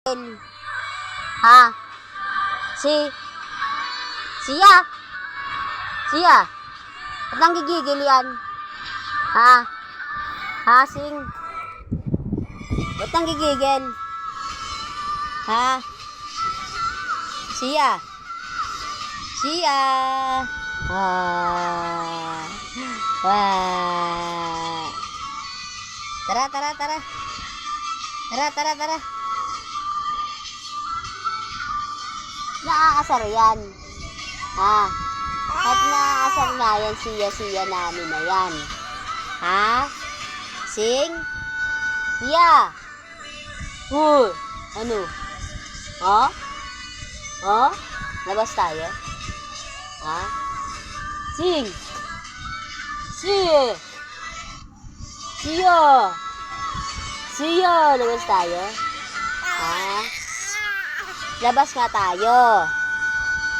Ha? Siya? Ba't nang gigigil yan? Ha? Ha, Sing? Ba't nang gigigil? Ha? Siya? Wah. Tara. Naaasar yan. Ha? At naaasar nga yan, siya namin na yan. Ha? Sing? Siya? Ano? Labas tayo? Ha? Sing? Siya, labas tayo? Ha? Labas nga tayo.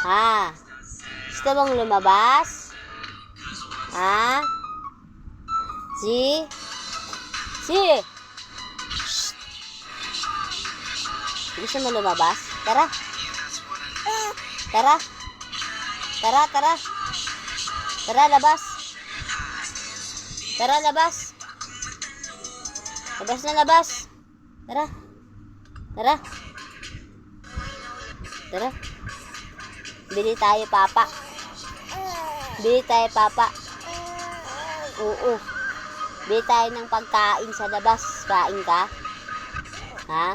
Ha? Gusto mong lumabas? Ha? Gusto mo lumabas? Tara, labas. Labas. Tara. Bili tayo, Papa. Oo. Bili tayo ng pagkain sa labas. Kain ka? Ha?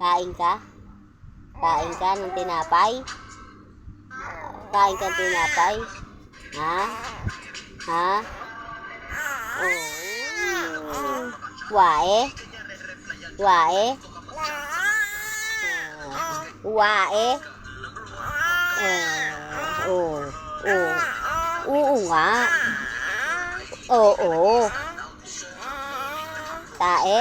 Kain ka ng tinapay? Kain ka ng tinapay? Ha? Wae? Oo nga. Oo. Tae?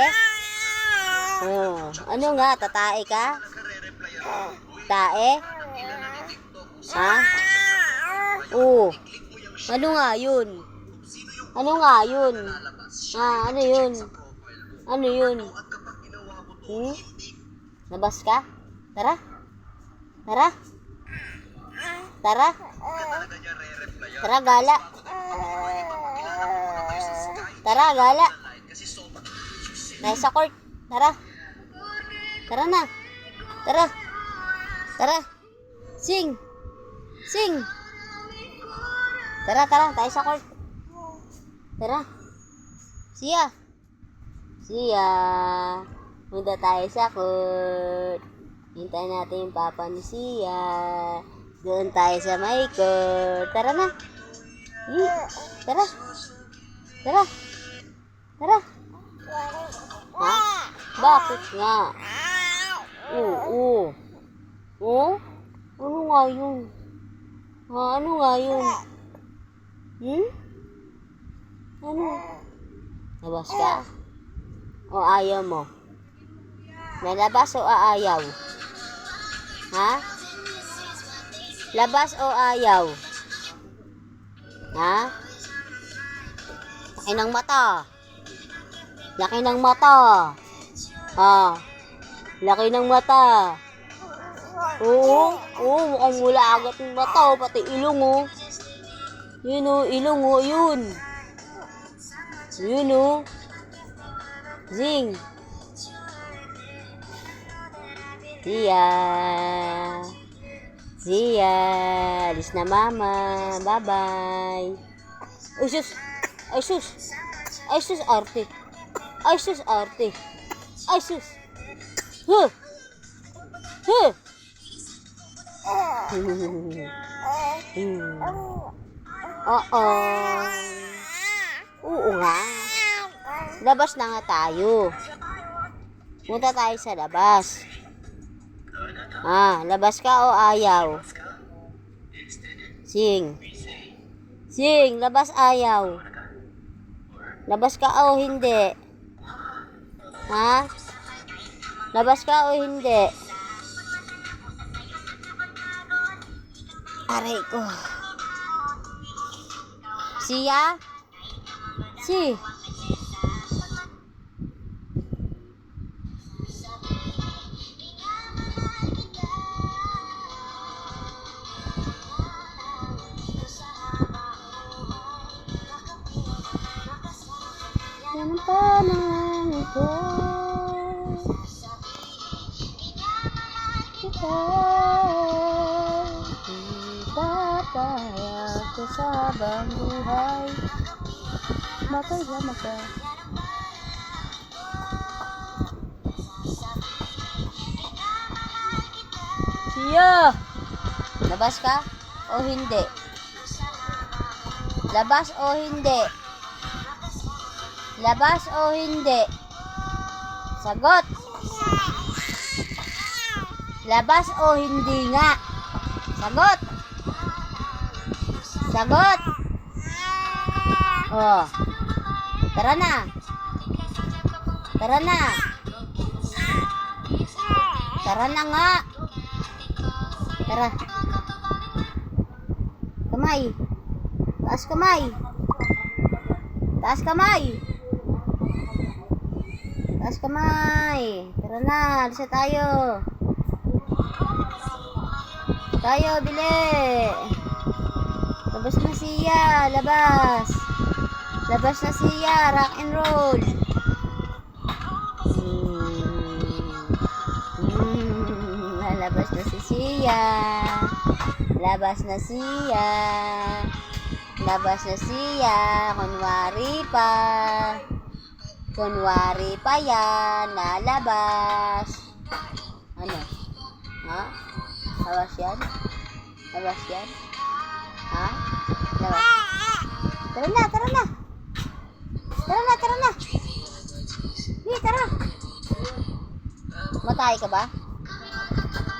Ano nga? Tatae ka? Tae? Ha? Oo. Ano nga yun? Ha? Ano yun? Labas ka? Tara, gala. Tayo sa court. Tara na. Sing. Tara, tayo sa court. Tara. Siya. Punta tayo sa court. Hintayin natin yung papa ni Siya. Doon tayo sa may court. Tara na. Tara. Ha? Bakit nga? Oo. Ano nga yun? Ano? Labas ka? O ayaw mo? Nalabas o aayaw? Ha? Labas o ayaw? Ha? Laki ng mata. Ha? Laki ng mata. Oo, mukhang mula agad ng mata, pati ilong, oh. Yun, ilong, yun. Zing. Siya. Alis na, Mama. Bye-bye. Ay, sus, arte. Oo nga. Labas na nga tayo. Punta tayo sa labas. Labas ka o ayaw? Sing, labas ayaw. Labas ka o hindi? Ha? Labas ka o hindi? Aray ko. Siya? Di papayag ko sa habang buhay. Makasama ka. Siya! Labas ka o hindi? Labas o hindi? Labas o hindi? Sagot! Labas o hindi nga? Sagot! Sagot! Oh. Tara na! Tara na! Tara na nga! Tara! Kamay! Taas kamay! Taas kamay! Taas kamay! Tara na! Alis na tayo! Tayo, bili! Labas na siya! Labas! Labas na siya! Rock and roll! Lalabas na si Siya! Labas na siya! Labas na siya! Kunwari pa! Kunwari pa yan! Lalabas! Ano? Ha? Labas yan? Labas yan? Ha? Labas? Tara na! Tara na! Tara na! Tara na! Hindi, tara! Matay ka ba?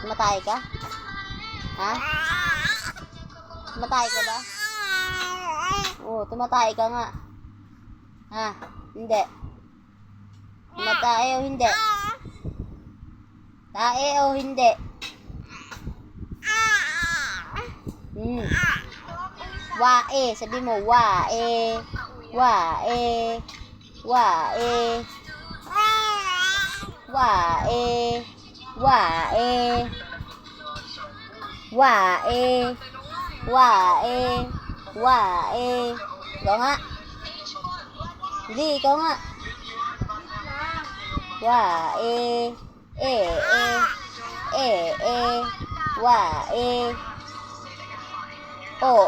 Matay ka? Ha? Matay ka ba? Oo, tumatay ka nga. Ha? Hindi. Tumatay o hindi? Tae o hindi? Wae. Sabi mo, wae. Wae. Wae. Wae. Wae. Wae. Wae. Wae. Ikaw nga. Hindi, ikaw nga. Wae. Wae. O.